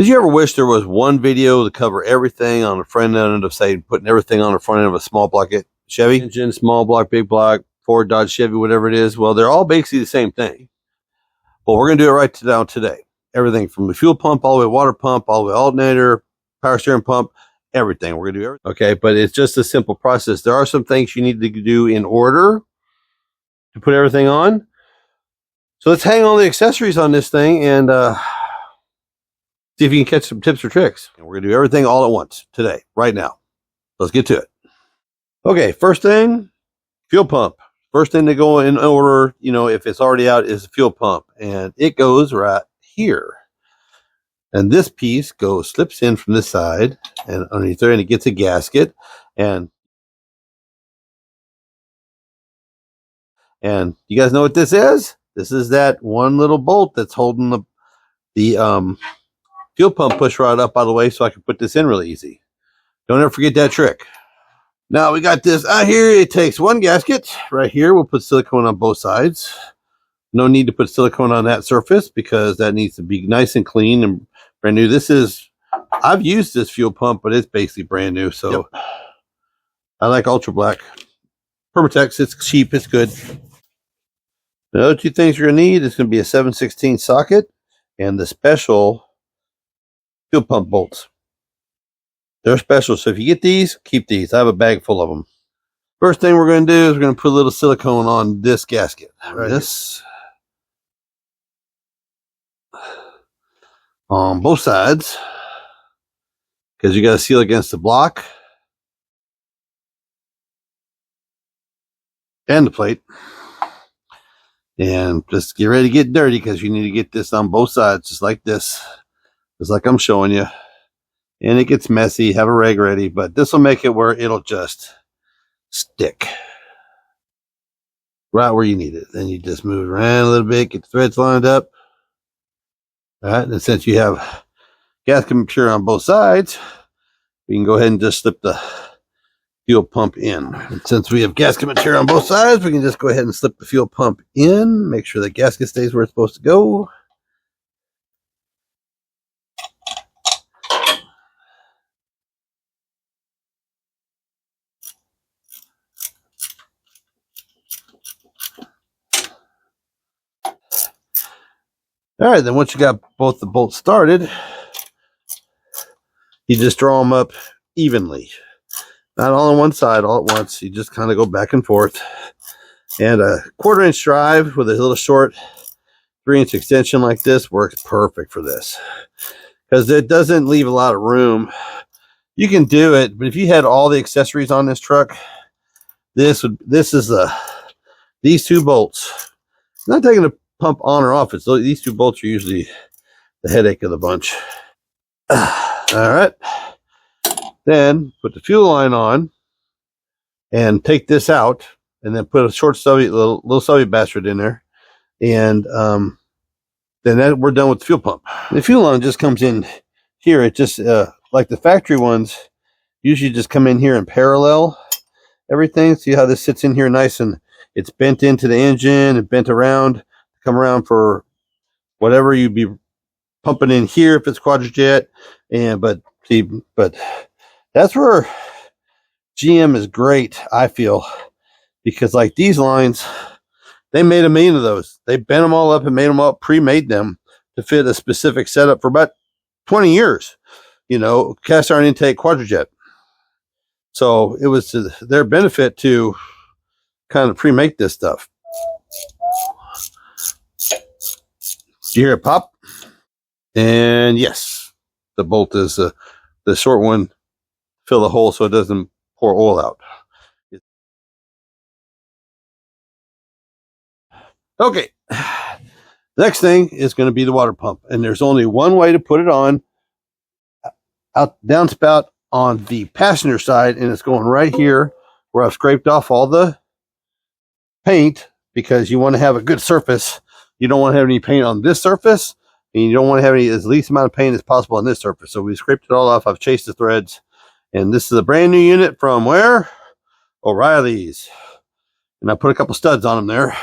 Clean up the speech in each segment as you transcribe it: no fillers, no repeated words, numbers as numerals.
Did you ever wish there was one video to cover everything on the front end of, say, putting everything on the front end of a small block Chevy engine, small block, big block, Ford, Dodge, Chevy, whatever it is? Well, they're all basically the same thing. But we're going to do it right now today. Everything from the fuel pump, all the way water pump, all the way alternator, power steering pump, everything. We're going to do everything. Okay, but it's just a simple process. There are some things you need to do in order to put everything on. So let's hang all the accessories on this thing and see if you can catch some tips or tricks. And we're going to do everything all at once today, right now. Let's get to it. Okay, first thing, fuel pump. First thing to go in order, you know, if it's already out, is the fuel pump. And it goes right here. And this piece slips in from this side and underneath there, and it gets a gasket. And you guys know what this is? This is that one little bolt that's holding the fuel pump push rod up out of the way so I can put this in really easy. Don't ever forget that trick. Now we got this out here. It takes one gasket right here. We'll put silicone on both sides. No need to put silicone on that surface because that needs to be nice and clean and brand new. I've used this fuel pump, but it's basically brand new. So yep. I like Ultra Black. Permatex, it's cheap, it's good. The other two things you're going to need is going to be a 7/16 socket and the special fuel pump bolts. They're special, so if you get these, keep these. I have a bag full of them. First thing we're going to do is we're going to put a little silicone on this gasket. Right. This on both sides because you got to seal against the block and the plate. And just get ready to get dirty because you need to get this on both sides, just like this, just like I'm showing you. And it gets messy. Have a rag ready, but this will make it where it'll just stick right where you need it. Then you just move it around a little bit, get the threads lined up. All right, and since you have gasket material on both sides, we can go ahead and just slip the fuel pump in. And since we have gasket material on both sides, we can just go ahead and slip the fuel pump in, make sure the gasket stays where it's supposed to go. All right, then once you got both the bolts started, you just draw them up evenly. Not all on one side all at once. You just kind of go back and forth. And a 1/4 inch drive with a little short 3-inch extension like this works perfect for this because it doesn't leave a lot of room. You can do it, but if you had all the accessories on this truck, these two bolts. It's not taking the pump on or off. It's these two bolts are usually the headache of the bunch. All right. Then put the fuel line on and take this out and then put a short stubby, little stubby bastard in there. And then we're done with the fuel pump. The fuel line just comes in here. It just, like the factory ones, usually just come in here and parallel everything. See how this sits in here nice and it's bent into the engine and bent around, come around for whatever you'd be pumping in here if it's quadrijet. But that's where GM is great, I feel, because like these lines, they made 1 million of those. They bent them all up and made them up, pre-made them to fit a specific setup for about 20 years, you know, cast iron intake quadrijet. So it was to their benefit to kind of pre-make this stuff. Do you hear it pop? And yes, the bolt is the short one. Fill the hole so it doesn't pour oil out. Okay. Next thing is going to be the water pump. And there's only one way to put it on. Downspout on the passenger side. And it's going right here where I've scraped off all the paint because you want to have a good surface. You don't want to have any paint on this surface. And you don't want to have as least amount of paint as possible on this surface. So we scraped it all off. I've chased the threads. And this is a brand new unit from where? O'Reilly's. And I put a couple studs on them there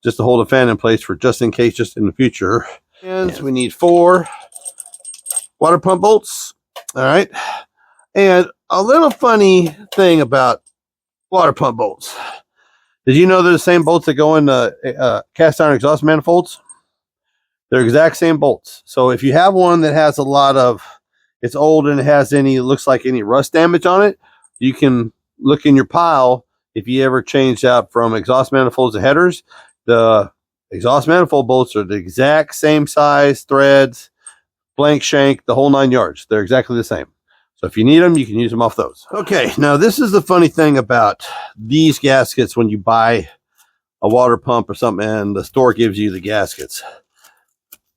just to hold a fan in place for just in case, just in the future. And we need 4 water pump bolts. All right. And a little funny thing about water pump bolts. Did you know they're the same bolts that go in cast iron exhaust manifolds? They're exact same bolts. So if you have one that has a lot of, it's old and it has looks like any rust damage on it, you can look in your pile. If you ever changed out from exhaust manifolds to headers, the exhaust manifold bolts are the exact same size, threads, blank shank, the whole 9 yards. They're exactly the same. So if you need them, you can use them off those. Okay, now this is the funny thing about these gaskets when you buy a water pump or something and the store gives you the gaskets.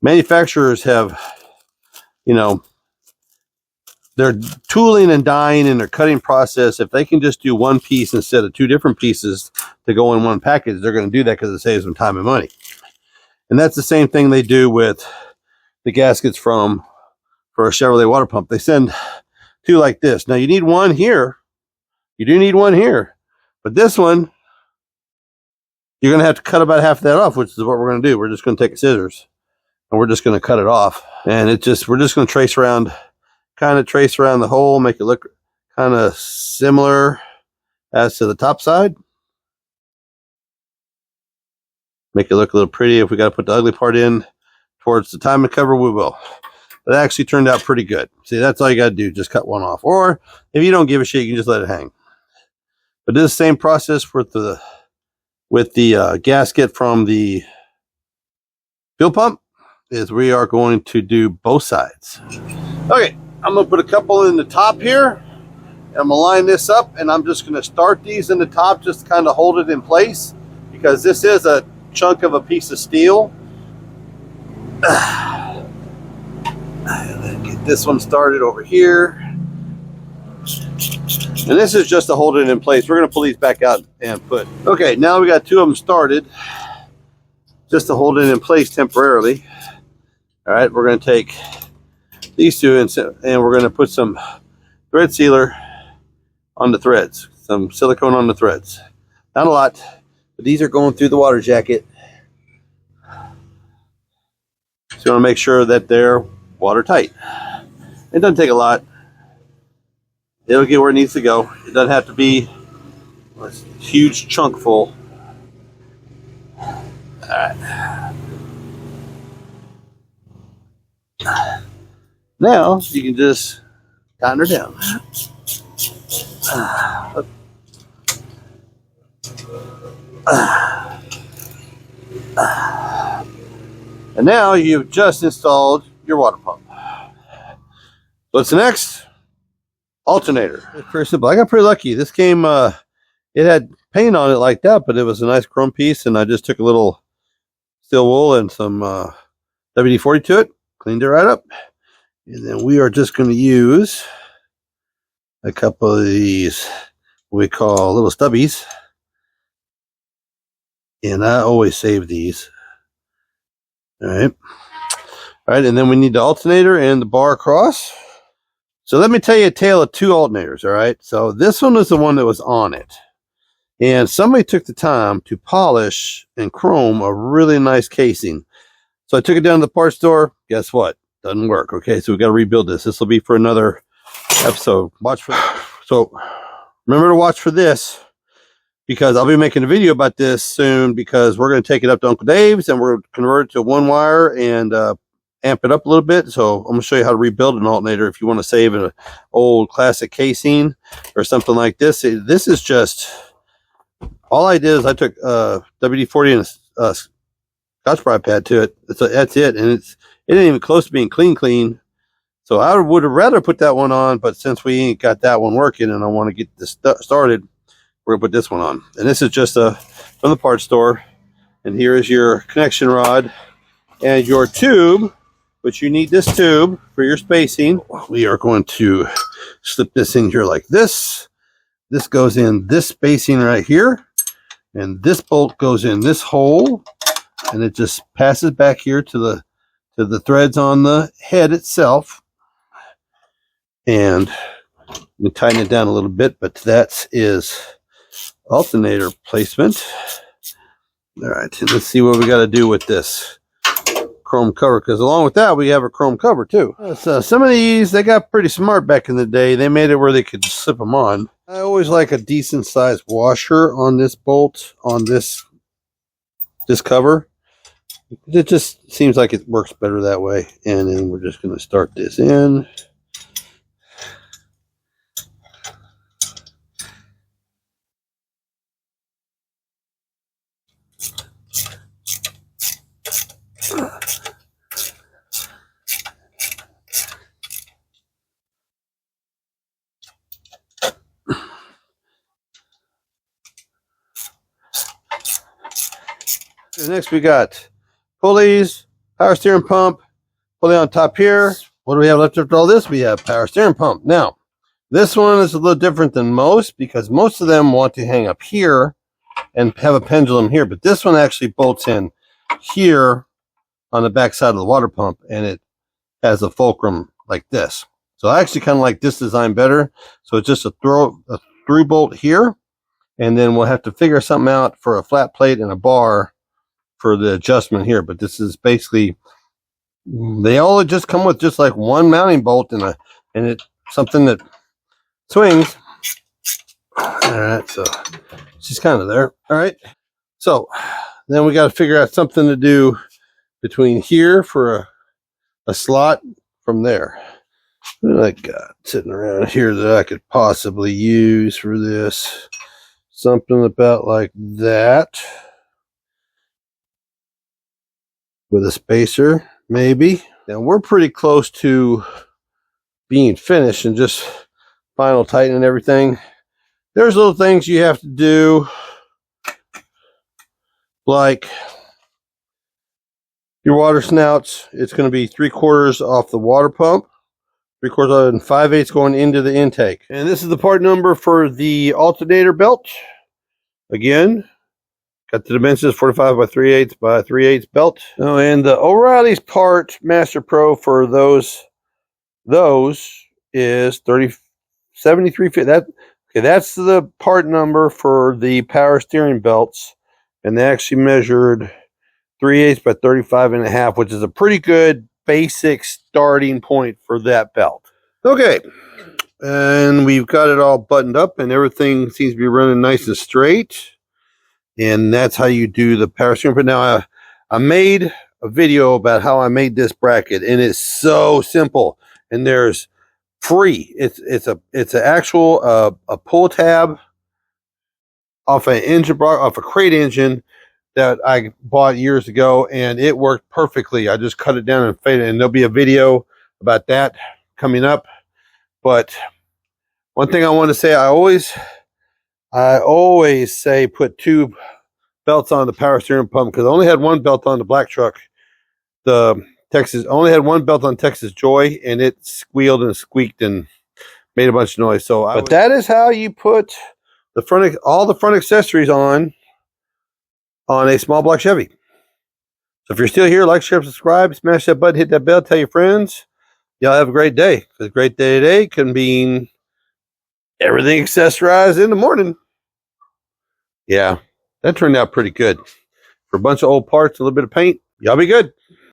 Manufacturers have, you know, their tooling and dyeing and their cutting process, if they can just do one piece instead of 2 different pieces to go in one package, they're going to do that because it saves them time and money. And that's the same thing they do with the gaskets for a Chevrolet water pump. They send 2 like this. Now you need one here. You do need one here. But this one, you're going to have to cut about half of that off, which is what we're going to do. We're just going to take a scissors and we're just going to cut it off. And we're just going to trace around the hole, make it look kind of similar as to the top side. Make it look a little pretty. If we got to put the ugly part in towards the timing cover, we will. But it actually turned out pretty good. See, that's all you got to do. Just cut one off. Or if you don't give a shit, you can just let it hang. But this is the same process with the gasket from the fuel pump. Is we are going to do both sides. Okay. I'm going to put a couple in the top here. I'm going to line this up, and I'm just going to start these in the top, just to kind of hold it in place, because this is a chunk of a piece of steel. Let's get this one started over here. And this is just to hold it in place. We're going to pull these back out and put. Okay, now we got 2 of them started, just to hold it in place temporarily. All right, we're going to take these 2 and we're going to put some thread sealer on the threads, some silicone on the threads. Not a lot, but these are going through the water jacket. So you want to make sure that they're watertight. It doesn't take a lot. It'll get where it needs to go. It doesn't have to be a huge chunk full. All right. Now you can just tighten her down. And now you've just installed your water pump. What's next? Alternator. It's pretty simple. I got pretty lucky. This came, it had paint on it like that, but it was a nice chrome piece, and I just took a little steel wool and some WD-40 to it, cleaned it right up. And then we are just going to use a couple of these, what we call little stubbies. And I always save these. All right. All right, and then we need the alternator and the bar across. So let me tell you a tale of 2 alternators, all right? So this one is the one that was on it. And somebody took the time to polish and chrome a really nice casing. So I took it down to the parts store. Guess what? Doesn't work. Okay, so we got to rebuild this. This will be for another episode. Watch for. So remember to watch for this, because I'll be making a video about this soon, because we're going to take it up to Uncle Dave's and we're going to convert it to 1 wire and amp it up a little bit. So I'm going to show you how to rebuild an alternator if you want to save an old classic casing or something like this. This is just, all I did is I took WD-40 and a Scotch-Brite pad to it. That's it. And it ain't even close to being clean. So I would have rather put that one on, but since we ain't got that one working and I want to get this started, we're going to put this one on. And this is just from the parts store. And here is your connection rod and your tube, which you need this tube for your spacing. We are going to slip this in here like this. This goes in this spacing right here. And this bolt goes in this hole. And it just passes back here to the threads on the head itself. And you tighten it down a little bit, but that is alternator placement. All right, and let's see what we got to do with this chrome cover, because along with that we have a chrome cover too. So some of these, they got pretty smart back in the day. They made it where they could just slip them on. I always like a decent sized washer on this bolt, on this cover. It just seems like it works better that way. And then we're just going to start this in. Next we got pulleys, power steering pump, pulley on top here. What do we have left after all this? We have power steering pump. Now, this one is a little different than most, because most of them want to hang up here and have a pendulum here, but this one actually bolts in here on the back side of the water pump, and it has a fulcrum like this. So I actually kind of like this design better. So it's just a through bolt here, and then we'll have to figure something out for a flat plate and a bar for the adjustment here. But this is basically, they all just come with just like one mounting bolt and it's something that swings. All right, so she's kind of there. All right, so then we got to figure out something to do between here for a slot from there. What do I got sitting around here that I could possibly use for this? Something about like that, with a spacer, maybe. Now we're pretty close to being finished and just final tightening everything. There's little things you have to do, like your water snouts. It's going to be 3/4 off the water pump, 3/4 and 5/8 going into the intake. And this is the part number for the alternator belt. Again, got the dimensions 45 by 3/8 by 3/8 belt. Oh, and the O'Reilly's part Master Pro for those is 73 feet. That's the part number for the power steering belts, and they actually measured 3/8 by 35.5, which is a pretty good basic starting point for that belt. Okay, and we've got it all buttoned up, and everything seems to be running nice and straight. And that's how you do the power steering. But now I made a video about how I made this bracket, and it's so simple. And there's free. It's an actual a pull tab off an engine block, off a crate engine that I bought years ago, and it worked perfectly. I just cut it down and faded it, and there'll be a video about that coming up. But one thing I want to say, I always say put 2 belts on the power steering pump, because I only had 1 belt on the black truck. The Texas only had 1 belt on Texas Joy, and it squealed and squeaked and made a bunch of noise. So, but that is how you put the all the front accessories on a small block Chevy. So if you're still here, like, share, subscribe, smash that button, hit that bell, tell your friends. Y'all have a great day. Because a great day today can mean everything accessorized in the morning. Yeah, that turned out pretty good. For a bunch of old parts, a little bit of paint, y'all be good.